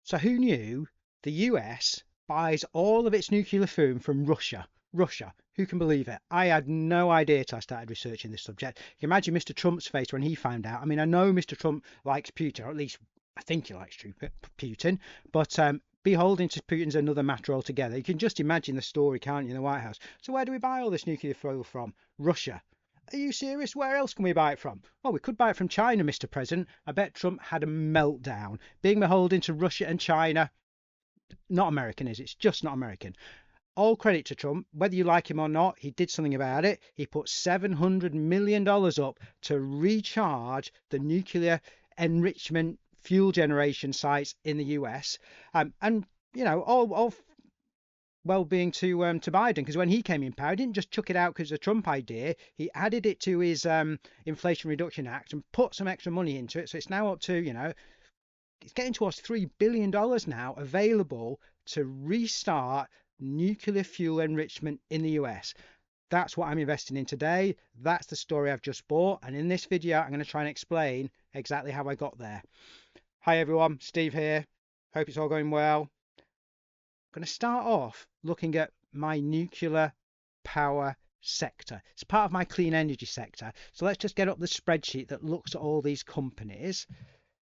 So who knew the US buys all of its nuclear fuel from Russia? Russia. Who can believe it? I had no idea till I started researching this subject. You can imagine Mr. Trump's face when he found out. I mean, I know Mr. Trump likes Putin, or at least I think he likes Putin, but beholding to Putin's another matter altogether. You can just imagine the story, can't you, in the White House? So where do we buy all this nuclear fuel from? Russia. Are you serious? Where else can we buy it from? Well, we could buy it from China, Mr. President. I bet Trump had a meltdown. Being beholden to Russia and China, not American, is it? It's just not American. All credit to Trump, whether you like him or not, he did something about it. He put $700 million up to recharge the nuclear enrichment fuel generation sites in the US. And, you know, all well-being to Biden, because when he came in power, he didn't just chuck it out because it's a Trump idea. He added it to his Inflation Reduction Act and put some extra money into it. So it's now up to, you know, it's getting towards $3 billion now available to restart nuclear fuel enrichment in the US. That's what I'm investing in today. That's the story I've just bought. And in this video, I'm going to try and explain exactly how I got there. Hi everyone, Steve here. Hope it's all going well. I'm going to start off looking at my nuclear power sector. It's part of my clean energy sector. So let's just get up the spreadsheet that looks at all these companies.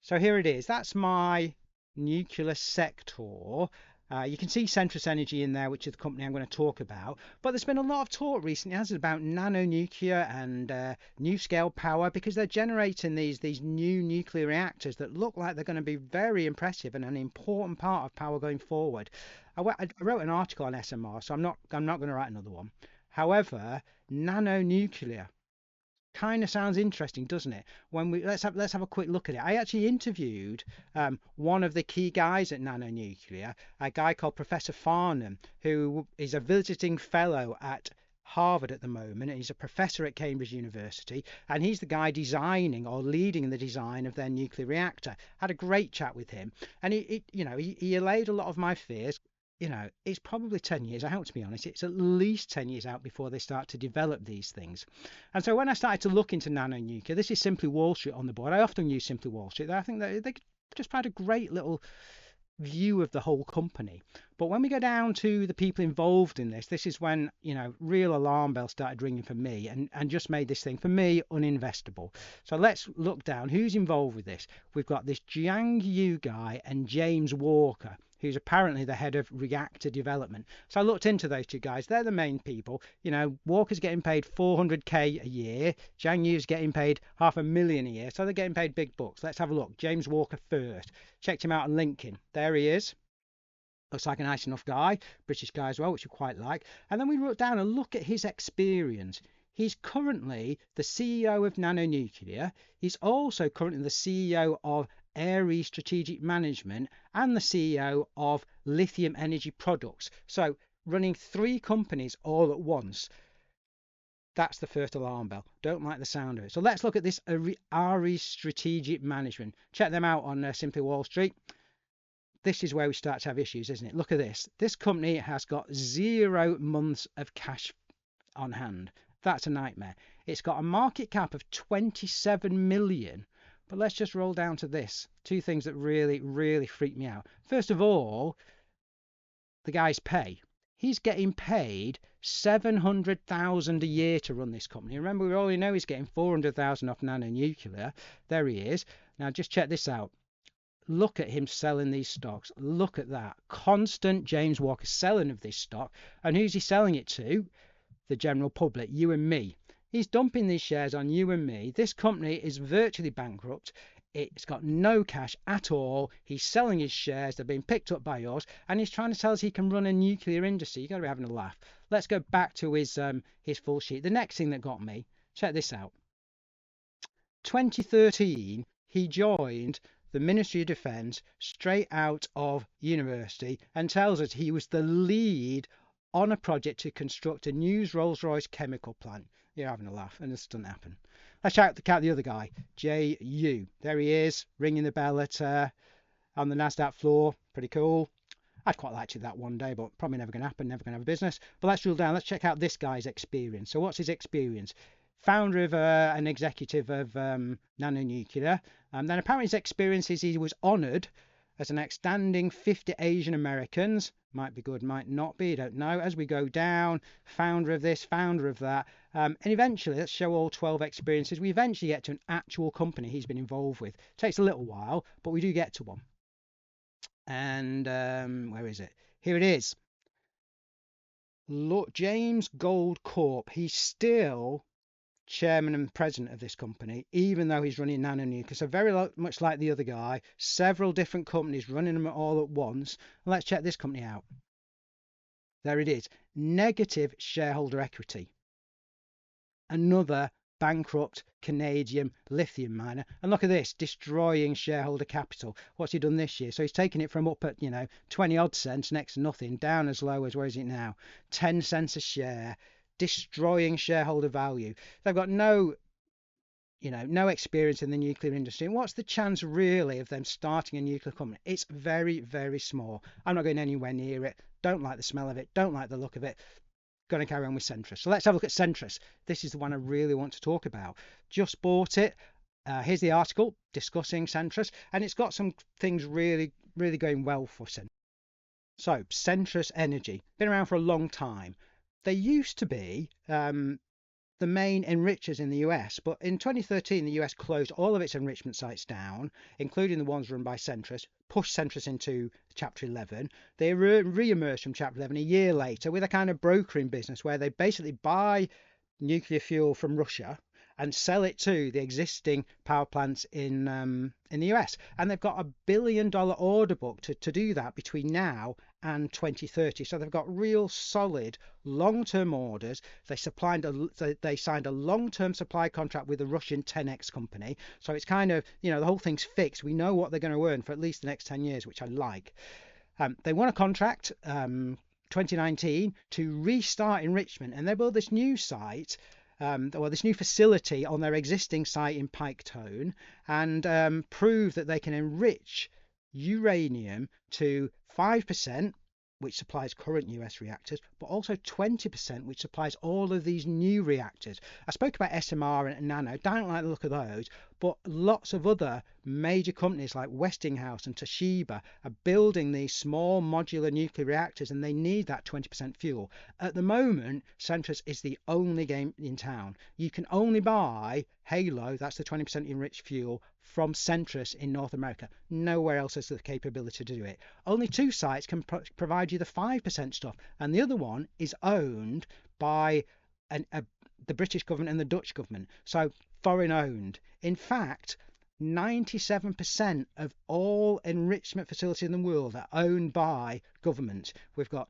So here it is. That's my nuclear sector. You can see Centrus Energy in there, which is the company I'm going to talk about. But there's been a lot of talk recently, hasn't it, about nano nuclear and new scale power, because they're generating these new nuclear reactors that look like they're going to be very impressive and an important part of power going forward. I wrote an article on SMR, so I'm not going to write another one. However, nano nuclear kind of sounds interesting, doesn't it? When we let's have a quick look at it. I actually interviewed one of the key guys at Nano Nuclear, a guy called Professor Farnham, who is a visiting fellow at Harvard at the moment, and he's a professor at Cambridge University, and he's the guy designing or leading the design of their nuclear reactor. Had a great chat with him, and he allayed a lot of my fears. You know, it's probably 10 years out, to be honest. It's at least 10 years out before they start to develop these things. And so when I started to look into nano nuclear, this is Simply Wall Street on the board. I often use Simply Wall Street. I think they just provide a great little view of the whole company. But when we go down to the people involved in this is when, you know, real alarm bells started ringing for me and just made this thing, for me, uninvestable. So let's look down. Who's involved with this? We've got this Jiang Yu guy and James Walker, who's apparently the head of reactor development. So I looked into those two guys. They're the main people. You know, Walker's getting paid 400k a year. Jiang Yu's getting paid $500,000 a year. So they're getting paid big bucks. Let's have a look. James Walker first. Checked him out on LinkedIn. There he is. Looks like a nice enough guy. British guy as well, which we quite like. And then we wrote down and look at his experience. He's currently the CEO of Nano Nuclear. He's also currently the CEO of Ares Strategic Management and the CEO of Lithium Energy Products. So running 3 companies all at once. That's the first alarm bell. Don't like the sound of it. So let's look at this Ares Strategic Management. Check them out on Simply Wall Street. This is where we start to have issues, isn't it? Look at this. This company has got 0 months of cash on hand. That's a nightmare. It's got a market cap of 27 million. But let's just roll down to this. 2 things that really freak me out. First of all, the guy's pay. He's getting paid 700,000 a year to run this company. Remember, we already know he's getting 400,000 off Nano Nuclear. There he is. Now just check this out. Look at him selling these stocks. Look at that. Constant James Walker selling of this stock. And who's he selling it to? The general public, you and me. He's dumping these shares on you and me. This company is virtually bankrupt. It's got no cash at all. He's selling his shares. They're being picked up by us. And he's trying to tell us he can run a nuclear industry. You've got to be having a laugh. Let's go back to his full sheet. The next thing that got me, check this out. 2013, he joined the Ministry of Defence straight out of university and tells us he was the lead on a project to construct a new Rolls-Royce chemical plant. You're having a laugh, and this doesn't happen. Let's check out the other guy, J.U. There he is, ringing the bell at on the NASDAQ floor. Pretty cool. I'd quite like to do that one day, but probably never going to happen, never going to have a business. But let's drill down. Let's check out this guy's experience. So what's his experience? Founder of an executive of Nano Nuclear. Then apparently his experience is he was honoured There's an outstanding 50 Asian Americans. Might be good, might not be, don't know. As we go down, founder of this, founder of that. And eventually, let's show all 12 experiences. We eventually get to an actual company he's been involved with. Takes a little while, but we do get to one. And where is it? Here it is. Look, James Gold Corp. He's still chairman and president of this company, even though he's running nano nuclear. So very much like the other guy, several different companies running them all at once. And let's check this company out. There it is. Negative shareholder equity. Another bankrupt Canadian lithium miner. And look at this, destroying shareholder capital. What's he done this year? So he's taken it from up at, 20 odd cents, next to nothing, down as low as, where is it now? 10 cents a share, destroying shareholder value. They've got no experience in the nuclear industry. And what's the chance really of them starting a nuclear company? It's very, very small. I'm not going anywhere near it. Don't like the smell of it. Don't like the look of it. Going to carry on with Centrus. So let's have a look at Centrus. This is the one I really want to talk about. Just bought it. Here's the article discussing Centrus, and it's got some things really, really going well for Centrus. So Centrus Energy, been around for a long time. They used to be the main enrichers in the US, but in 2013 the US closed all of its enrichment sites down, including the ones run by Centrus, pushed Centrus into Chapter 11. They re-emerged from Chapter 11 a year later with a kind of brokering business where they basically buy nuclear fuel from Russia and sell it to the existing power plants in the US. And they've got $1 billion order book to do that between now and 2030. So they've got real solid long-term orders. They signed a long-term supply contract with the Russian 10X company. So it's kind of, the whole thing's fixed. We know what they're going to earn for at least the next 10 years, which I like. They won a contract 2019 to restart enrichment, and they built this new site, this new facility on their existing site in Piketon, and prove that they can enrich uranium to 5%, which supplies current US reactors, but also 20%, which supplies all of these new reactors. I spoke about SMR and Nano, don't like the look of those, but lots of other major companies like Westinghouse and Toshiba are building these small modular nuclear reactors, and they need that 20% fuel. At the moment, Centrus is the only game in town. You can only buy HALEU, that's the 20% enriched fuel, from Centrus in North America. Nowhere else has the capability to do it. Only 2 sites can provide you the 5% stuff, and the other one is owned by the British government and the Dutch government, so foreign owned. In fact, 97% of all enrichment facilities in the world are owned by governments. We've got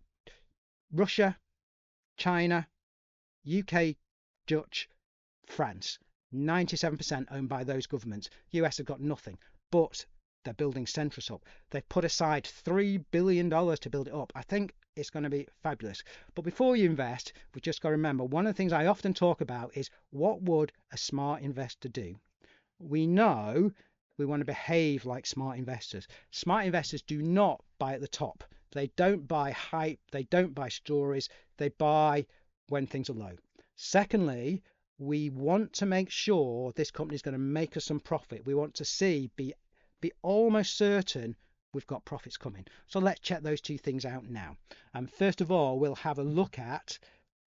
Russia, China, UK, Dutch, France. 97% owned by those governments. US have got nothing, but they're building Centrus up. They've put aside $3 billion to build it up. I think it's going to be fabulous. But before you invest, we've just got to remember, one of the things I often talk about is, what would a smart investor do? We know we want to behave like smart investors. Smart investors do not buy at the top. They don't buy hype. They don't buy stories. They buy when things are low. Secondly, we want to make sure this company is going to make us some profit. We want to be almost certain we've got profits coming. So let's check those 2 things out now. First of all, we'll have a look at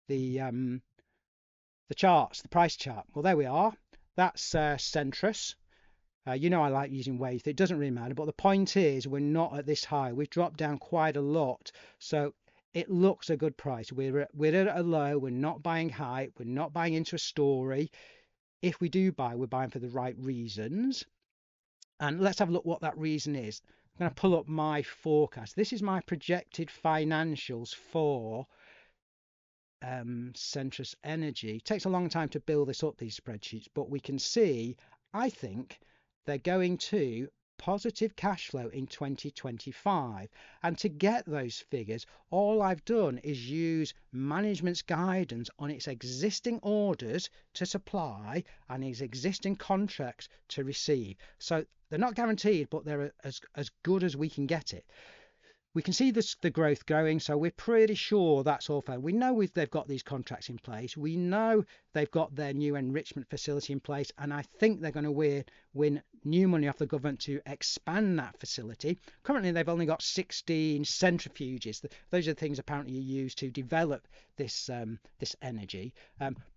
the charts, the price chart. Well, there we are. That's Centrus. I like using waves. It doesn't really matter, but the point is we're not at this high. We've dropped down quite a lot. So it looks a good price. We're at a low. We're not buying high. We're not buying into a story. If we do buy, we're buying for the right reasons. And let's have a look what that reason is. I'm going to pull up my forecast. This is my projected financials for Centrus Energy. It takes a long time to build this up, these spreadsheets, but we can see, I think, they're going to positive cash flow in 2025. And to get those figures, all I've done is use management's guidance on its existing orders to supply and its existing contracts to receive. So they're not guaranteed, but they're as good as we can get it. We can see the growth growing, so we're pretty sure that's all fair. We know they've got these contracts in place. We know they've got their new enrichment facility in place, and I think they're going to win new money off the government to expand that facility. Currently, they've only got 16 centrifuges. Those are the things apparently you use to develop this this energy.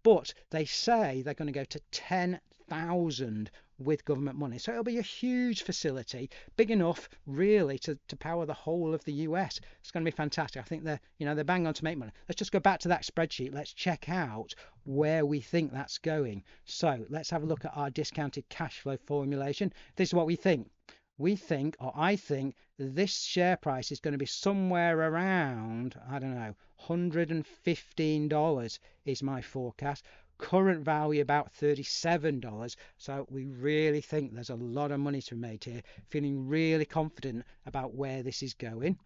But they say they're going to go to 10,000 with government money. So it'll be a huge facility, big enough really to power the whole of the US. It's going to be fantastic. I think they're bang on to make money. Let's just go back to that spreadsheet. Let's check out where we think that's going. So let's have a look at our discounted cash flow formulation. This is what we think. We think, or I think, this share price is going to be somewhere around, I don't know, $115 is my forecast. Current value about $37. So we really think there's a lot of money to be made here. Feeling really confident about where this is going.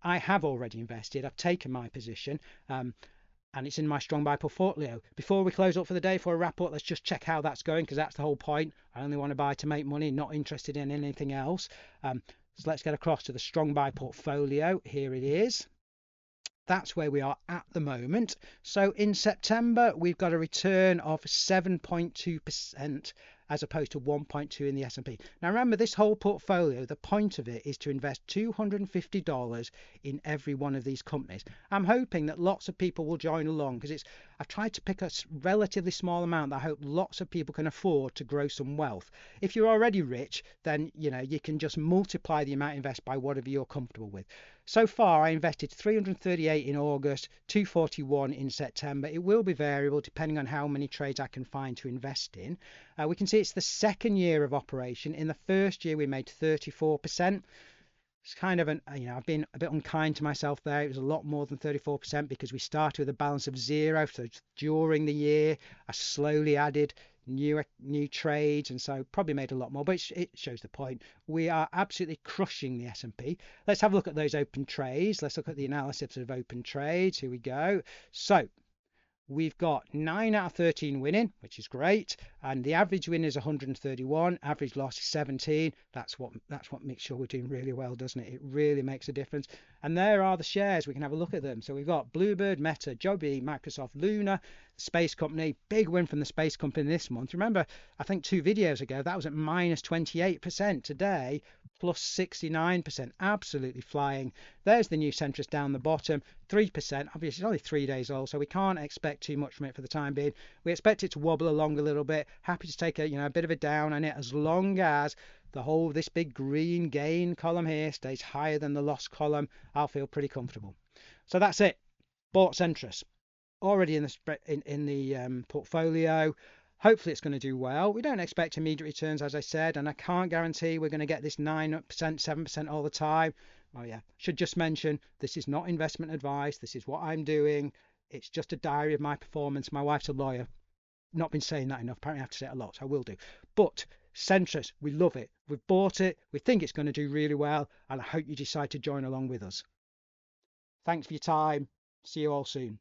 I have already invested. I've taken my position. And it's in my strong buy portfolio. Before we close up for the day for a wrap up, let's just check how that's going, because that's the whole point. I only want to buy to make money, not interested in anything else. So let's get across to the strong buy portfolio. Here it is. That's where we are at the moment. So in September, we've got a return of 7.2% as opposed to 1.2 in the S&P. Now remember, this whole portfolio, the point of it is to invest $250 in every one of these companies. I'm hoping that lots of people will join along, because I've tried to pick a relatively small amount that I hope lots of people can afford to grow some wealth. If you're already rich, then you can just multiply the amount invested by whatever you're comfortable with. So far, I invested 338 in August, 241 in September. It will be variable depending on how many trades I can find to invest in. We can see it's the second year of operation. In the first year, we made 34%. It's kind of I've been a bit unkind to myself there. It was a lot more than 34% because we started with a balance of 0. So during the year, I slowly added new trades, and so probably made a lot more, but it shows the point. We are absolutely crushing the S&P. Let's have a look at those open trades. Let's look at the analysis of open trades. Here we go. So we've got 9 out of 13 winning, which is great, and the average win is 131, average loss is 17. That's what makes sure we're doing really well, doesn't it? It really makes a difference. And there are the shares. We can have a look at them. So we've got Bluebird, Meta, Joby, Microsoft, Luna, space company. Big win from the space company this month. Remember, I think 2 videos ago that was at minus 28%. Today plus 69%, absolutely flying. There's the new Centrus down the bottom, 3%. Obviously it's only 3 days old, so we can't expect too much from it for the time being. We expect it to wobble along a little bit. Happy to take a bit of a down on it, as long as this big green gain column here stays higher than the loss column. I'll feel pretty comfortable. So that's it. Bought Centrus already in the portfolio. Hopefully it's going to do well. We don't expect immediate returns, as I said, and I can't guarantee we're going to get this 9%, 7% all the time. Oh yeah, should just mention, this is not investment advice. This is what I'm doing. It's just a diary of my performance. My wife's a lawyer. Not been saying that enough. Apparently I have to say it a lot, so I will do. But Centrus, we love it. We've bought it. We think it's going to do really well, and I hope you decide to join along with us. Thanks for your time. See you all soon.